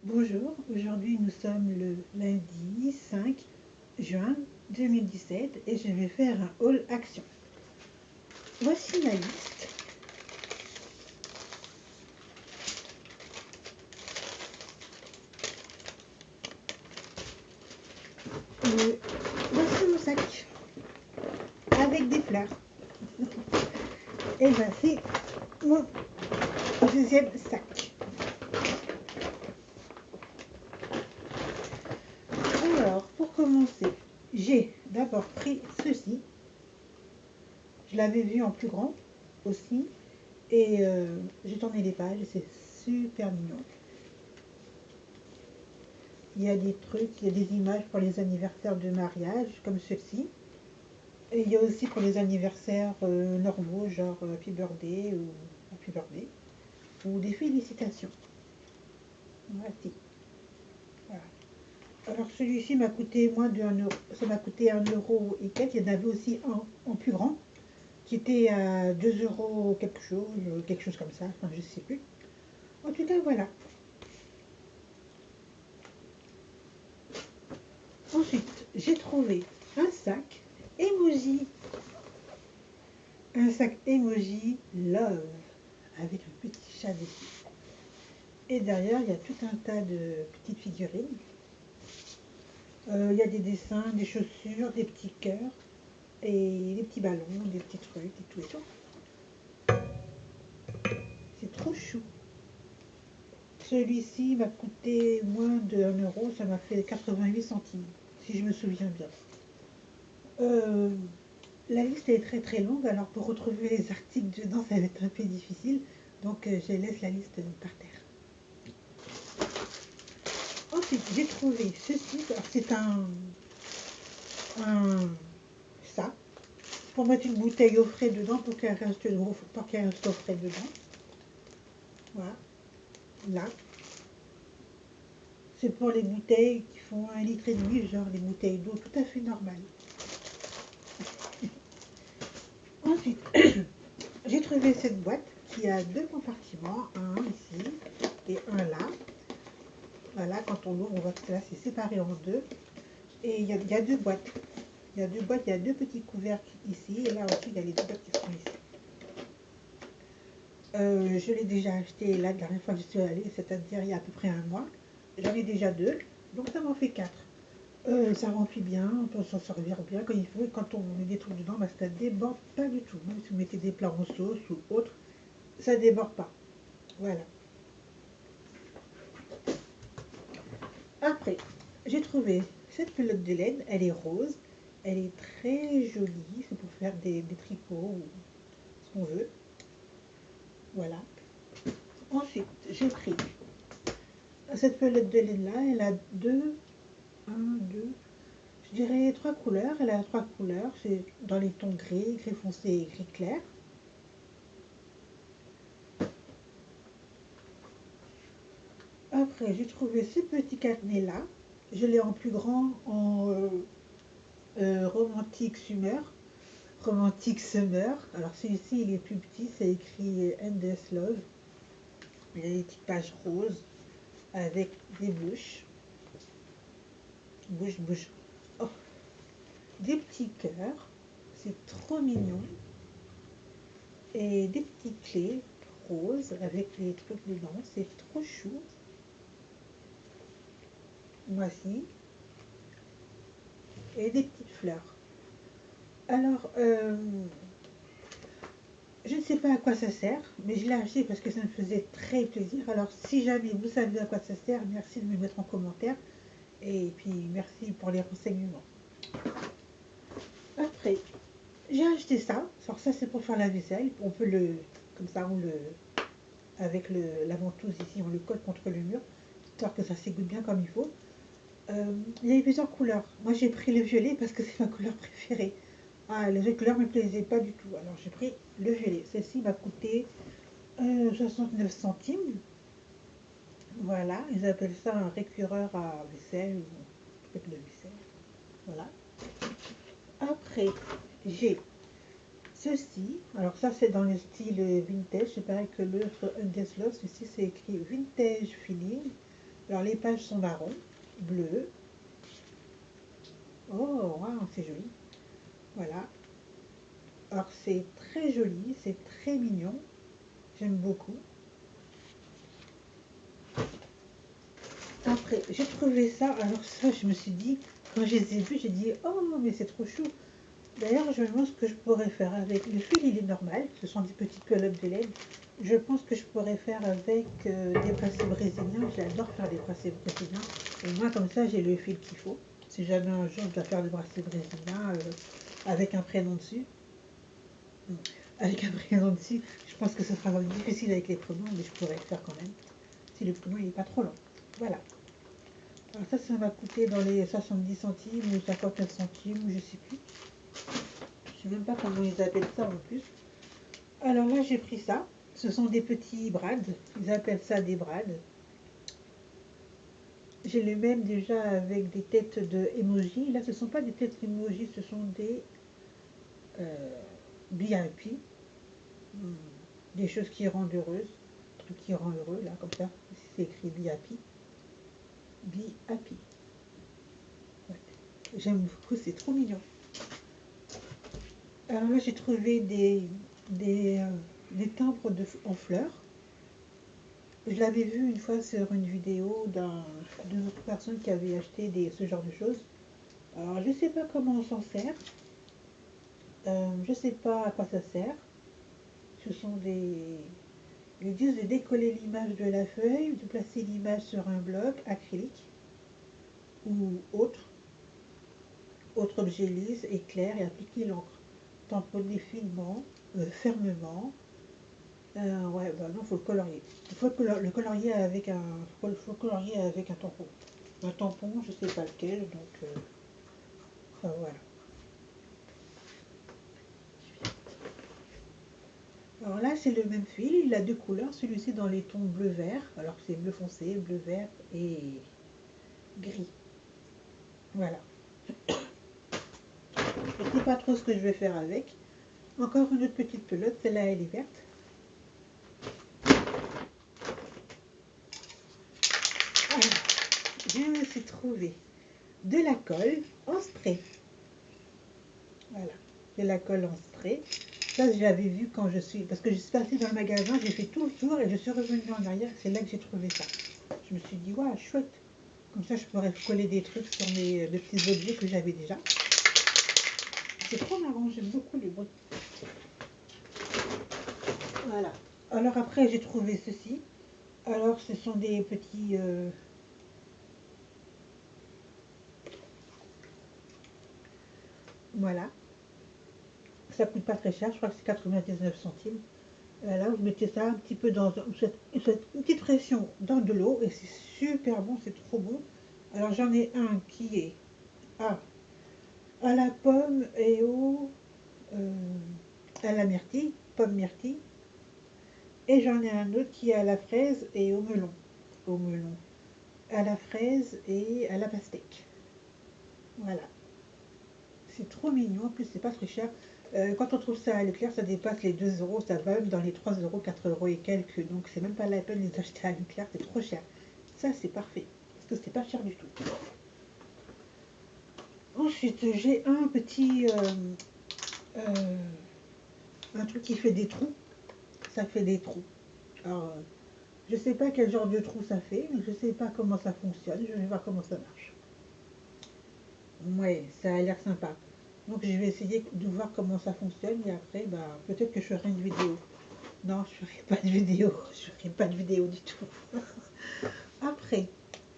Bonjour, aujourd'hui nous sommes le lundi 5 juin 2017 et je vais faire un haul action. Voici ma liste. Voici mon sac avec des fleurs. Et voici mon deuxième sac. Alors, pour commencer, j'ai d'abord pris ceci. Je l'avais vu en plus grand aussi. Et j'ai tourné les pages, c'est super mignon. Il y a des trucs, il y a des images pour les anniversaires de mariage, comme ceci. Et il y a aussi pour les anniversaires normaux, genre Happy Birthday ou Happy Birthday, ou des félicitations. Voici. Voilà. Alors celui-ci m'a coûté moins de 1 euro. Ça m'a coûté 1 euro et quelques. Il y en avait aussi un en plus grand, qui était à 2 euros quelque chose comme ça, enfin je sais plus. En tout cas, voilà. Ensuite, j'ai trouvé un sac emoji. Un sac emoji love avec un petit chat dessus. Et derrière, il y a tout un tas de petites figurines. Il y a des dessins, des chaussures, des petits cœurs et des petits ballons, des petits trucs et tout et tout. C'est trop chou. Celui-ci m'a coûté moins de 1 euro, ça m'a fait 88 centimes, si je me souviens bien. La liste est très très longue, alors pour retrouver les articles dedans, ça va être un peu difficile. Donc je laisse la liste par terre. Ensuite, j'ai trouvé ceci. Alors, c'est un ça pour mettre une bouteille au frais dedans pour qu'elle reste au frais dedans. Voilà, là. C'est pour les bouteilles qui font 1,5 litre, genre les bouteilles d'eau tout à fait normales. Ensuite, j'ai trouvé cette boîte qui a deux compartiments, un ici et un là. Voilà, quand on l'ouvre, on voit que là c'est séparé en deux. Et il y a deux boîtes. Il y a deux boîtes, il y a deux petits couvercles ici, et là aussi il y a les deux boîtes qui sont ici. Je l'ai déjà acheté la dernière fois que je suis allée, c'est-à-dire il y a à peu près un mois. J'en ai déjà deux, donc ça m'en fait quatre. Ça remplit bien, on peut s'en servir bien quand il faut. Et quand on met des trucs dedans, bah, ça ne déborde pas du tout. Même si vous mettez des plats en sauce ou autre, ça ne déborde pas. Voilà. Après, j'ai trouvé cette pelote de laine, elle est rose. Elle est très jolie, c'est pour faire des tricots ou ce qu'on veut. Voilà. Ensuite, j'ai pris cette pelote de laine là, elle a je dirais trois couleurs. Elle a trois couleurs, c'est dans les tons gris, gris foncé et gris clair. Après, j'ai trouvé ce petit carnet là. Je l'ai en plus grand, en romantique summer. Romantique summer. Alors celui-ci, il est plus petit, c'est écrit Endless Love. Il y a des petites pages roses avec des bouches. Bouche. Oh, des petits cœurs. C'est trop mignon. Et des petites clés roses avec les trucs dedans. C'est trop chou. Voici. Et des petites fleurs. Alors, je ne sais pas à quoi ça sert, mais je l'ai acheté parce que ça me faisait très plaisir. Alors, si jamais vous savez à quoi ça sert, merci de me mettre en commentaire. Et puis, merci pour les renseignements. Après, j'ai acheté ça. Alors ça, c'est pour faire la vaisselle. On peut comme ça, avec la ventouse ici, on le colle contre le mur, histoire que ça s'égoutte bien comme il faut. Il y a plusieurs couleurs. Moi, j'ai pris le violet parce que c'est ma couleur préférée. Ah, les autres couleurs ne me plaisaient pas du tout. Alors, j'ai pris le violet. Celle-ci m'a coûté 69 centimes. Voilà, ils appellent ça un récureur à vaisselle ou peut-être de vaisselle. Voilà. Après, j'ai ceci. Alors ça, c'est dans le style vintage. C'est pareil que l'autre Undeslof. Ceci, c'est écrit vintage feeling. Alors les pages sont marron, bleu. Oh, wow, c'est joli. Voilà. Alors c'est très joli, c'est très mignon. J'aime beaucoup. Après, j'ai trouvé ça. Alors ça, je me suis dit, quand je les ai vus, j'ai dit, oh, mais c'est trop chou. D'ailleurs, je me demande ce que je pourrais faire avec. Le fil, il est normal. Ce sont des petites pelotes de laine. Je pense que je pourrais faire avec des bracelets brésiliens. J'adore faire des bracelets brésiliens. Et moi, comme ça, j'ai le fil qu'il faut. Si jamais un jour je dois faire des bracelets brésiliens avec un prénom dessus. Avec un prénom dessus, je pense que ce sera difficile avec les prénoms, mais je pourrais le faire quand même. Si le prénom n'est pas trop long. Voilà. Alors ça m'a coûté dans les 70 centimes ou 59 centimes, je sais plus. Je sais même pas comment ils appellent ça en plus. Alors là, j'ai pris ça. Ce sont des petits brades. Ils appellent ça des brades. J'ai les mêmes déjà avec des têtes de emoji. Là, ce ne sont pas des têtes emoji, ce sont des BIP. Des choses qui rendent heureuses. Truc qui rend heureux, là, comme ça. C'est écrit BIP. BIP. Ouais. J'aime beaucoup, c'est trop mignon. Alors là, j'ai trouvé des timbres en fleurs. Je l'avais vu une fois sur une vidéo d'une autre personne qui avait acheté ce genre de choses. Alors, je ne sais pas comment on s'en sert. Je ne sais pas à quoi ça sert. Ce sont des... Ils disent de décoller l'image de la feuille, de placer l'image sur un bloc acrylique ou autre objet lisse, éclair et appliquer l'encre. Tamponner finement, fermement. Ouais, bah non, faut le colorier. Il faut le colorier avec faut colorier avec un tampon. Un tampon, je sais pas lequel, donc voilà. Alors là, c'est le même fil, il a deux couleurs, celui-ci dans les tons bleu-vert, alors que c'est bleu foncé, bleu-vert et gris. Voilà. Je ne sais pas trop ce que je vais faire avec. Encore une autre petite pelote, celle-là elle est verte. Alors, je me suis trouvé de la colle en spray. Voilà, de la colle en spray. Ça, je l'avais vu quand parce que je suis passée dans le magasin, j'ai fait tout le tour et je suis revenue en arrière. C'est là que j'ai trouvé ça. Je me suis dit, waouh, chouette. Comme ça, je pourrais coller des trucs sur mes petits objets que j'avais déjà. C'est trop marrant, j'aime beaucoup les bruits. Voilà. Alors après, j'ai trouvé ceci. Alors, ce sont des petits... Voilà. Ça coûte pas très cher, je crois que c'est 99 centimes. Là, vous mettez ça un petit peu dans une petite pression dans de l'eau et c'est super bon, c'est trop bon. Alors j'en ai un qui est à la pomme et à la myrtille, pomme myrtille. Et j'en ai un autre qui est à la fraise et au melon. Au melon. À la fraise et à la pastèque. Voilà. C'est trop mignon, en plus c'est pas très cher. Quand on trouve ça à Leclerc, ça dépasse les 2 euros, ça va même dans les 3 euros, 4 euros et quelques. Donc c'est même pas la peine de les acheter à Leclerc, c'est trop cher. Ça c'est parfait, parce que c'est pas cher du tout. Ensuite, j'ai un petit... un truc qui fait des trous. Ça fait des trous. Alors, je sais pas quel genre de trou ça fait, je sais pas comment ça fonctionne, je vais voir comment ça marche. Ouais, ça a l'air sympa. Donc je vais essayer de voir comment ça fonctionne et après, bah, peut-être que je ferai une vidéo. Non, je ferai pas de vidéo. Je ferai pas de vidéo du tout. Après,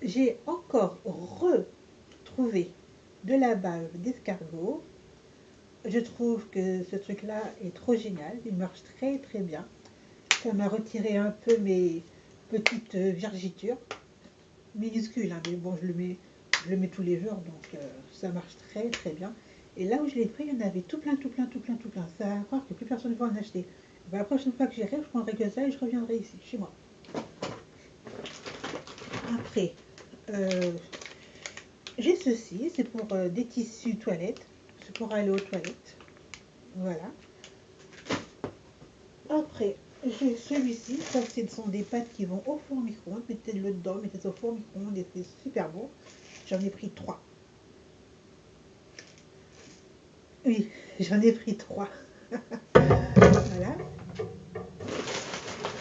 j'ai encore retrouvé de la bave d'escargot. Je trouve que ce truc-là est trop génial. Il marche très très bien. Ça m'a retiré un peu mes petites virgitures. Minuscules, hein, mais bon, je le mets tous les jours, donc ça marche très très bien. Et là où je l'ai pris, il y en avait tout plein, tout plein, tout plein, tout plein. Ça va croire que plus personne ne va en acheter. Ben, la prochaine fois que j'irai, je prendrai que ça et je reviendrai ici, chez moi. Après, j'ai ceci, c'est pour des tissus toilettes. C'est pour aller aux toilettes. Voilà. Après, j'ai celui-ci, ça ce sont des pâtes qui vont au four micro-ondes, mettez-le dedans, mettez-le au four micro-ondes et c'est super bon. J'en ai pris 3. Oui, j'en ai pris 3. Voilà.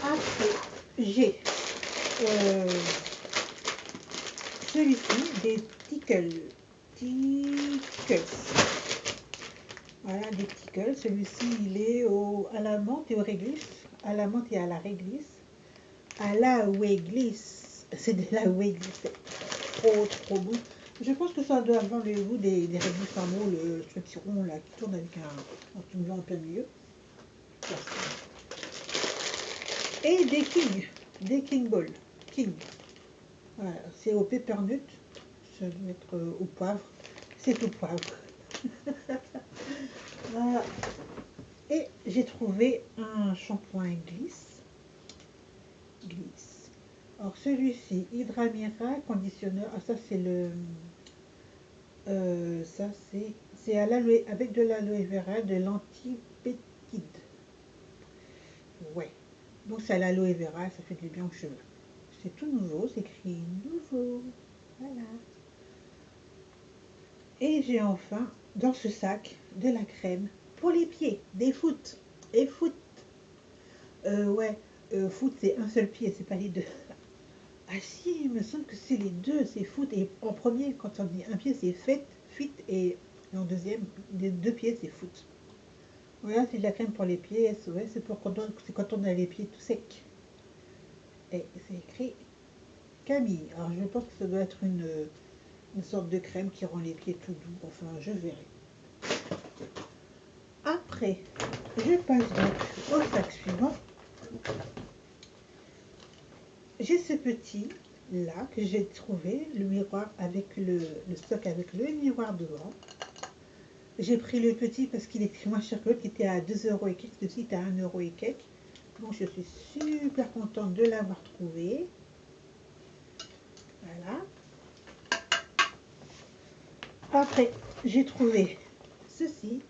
Après, j'ai celui-ci, des tickles. Voilà, des tickles. Celui-ci, il est à la menthe et au réglisse. À la menthe et à la réglisse. À la réglisse. C'est de la réglisse. Trop bon. Je pense que ça doit avoir le goût des réglisses normaux, le petit rond là qui tourne avec un petit blanc en plein milieu. Et des King Ball. King. Voilà, c'est au peppermint. Ça doit être au poivre. C'est au poivre. Voilà. Et j'ai trouvé un shampoing glisse. Alors celui-ci, Hydra conditionneur. Ah ça c'est le, ça c'est à l'aloe avec de l'aloe vera, de l'antipétide. Ouais. Donc c'est à l'aloe vera, ça fait du bien aux cheveux. C'est tout nouveau, c'est écrit nouveau. Voilà. Et j'ai enfin dans ce sac de la crème pour les pieds, des foot. Et foot. Ouais, foot c'est un seul pied, c'est pas les deux. Ah si, il me semble que c'est les deux, c'est foot. Et en premier, quand on dit un pied, c'est fit et en deuxième, les deux pieds, c'est foot. Voilà, c'est de la crème pour les pieds. Ouais, c'est quand on a les pieds tout secs. Et c'est écrit Camille. Alors je pense que ça doit être une sorte de crème qui rend les pieds tout doux. Enfin, je verrai. Après, je passe donc au sac suivant. J'ai ce petit là que j'ai trouvé, le miroir avec le stock avec le miroir devant. J'ai pris le petit parce qu'il était moins cher que l'autre qui était à 2 euros et quelques. Celui-ci était à 1 euro et quelques. Donc je suis super contente de l'avoir trouvé. Voilà. Après, j'ai trouvé ceci,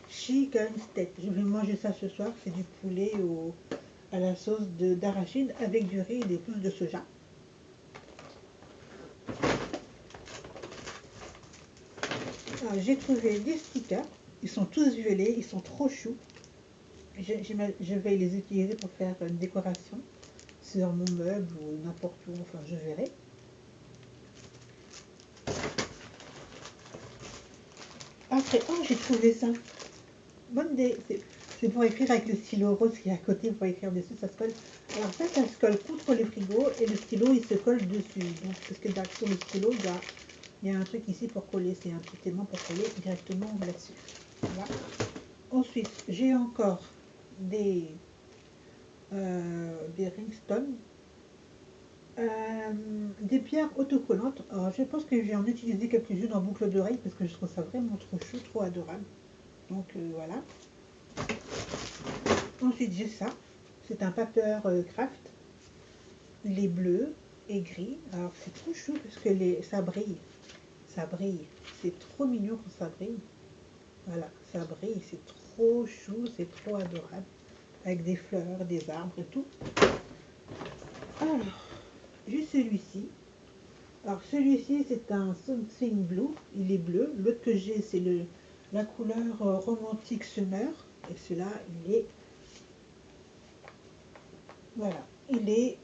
chicken steak. Je vais manger ça ce soir. C'est du poulet à la sauce d'arachide avec du riz et des pousses de soja. J'ai trouvé des stickers. Ils sont tous violets, ils sont trop choux. Je vais les utiliser pour faire une décoration sur mon meuble ou n'importe où, enfin je verrai. Après, oh j'ai trouvé ça. Bonne idée. C'est pour écrire avec le stylo rose qui est à côté pour écrire dessus, ça se colle. Alors ça se colle contre le frigo et le stylo il se colle dessus. Donc parce que sur le stylo il y a un truc ici pour coller, c'est un petit aimant pour coller directement là-dessus. Voilà. Ensuite, j'ai encore des ringstones, des pierres autocollantes. Alors, je pense que je vais en utiliser quelques-unes en boucle d'oreille parce que je trouve ça vraiment trop chou, trop adorable. Donc voilà. Ensuite, j'ai ça. C'est un paper craft. Il est bleu et gris. Alors, c'est trop chou parce que ça brille. Ça brille. C'est trop mignon quand ça brille. Voilà, ça brille. C'est trop chou, c'est trop adorable. Avec des fleurs, des arbres et tout. Alors, j'ai celui-ci. Alors celui-ci c'est un Something Blue, il est bleu. L'autre que j'ai c'est la couleur romantique Summer. Et celui-là il est, voilà, il est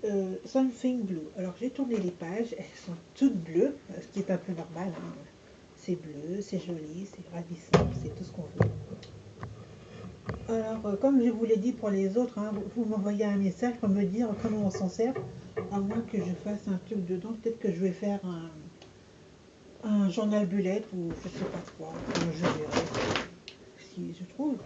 Something Blue. Alors j'ai tourné les pages, elles sont toutes bleues, ce qui est un peu normal. Hein. C'est bleu, c'est joli, c'est ravissant, c'est tout ce qu'on veut. Alors, comme je vous l'ai dit pour les autres, hein, vous m'envoyez un message pour me dire comment on s'en sert, à moins que je fasse un truc dedans. Peut-être que je vais faire un journal bullet ou je sais pas quoi. Enfin, je verrai si je trouve.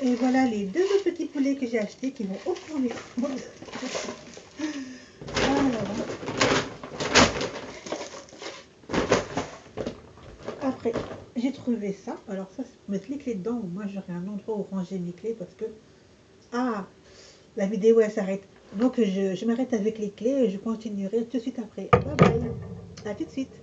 Et voilà les deux autres petits poulets que j'ai achetés qui vont au fond des fonds. Après, j'ai trouvé ça. Alors ça, c'est pour mettre les clés dedans. Moi, j'aurai un endroit où ranger mes clés parce que... Ah, la vidéo, elle s'arrête. Donc, je m'arrête avec les clés et je continuerai tout de suite après. Bye bye. À tout de suite.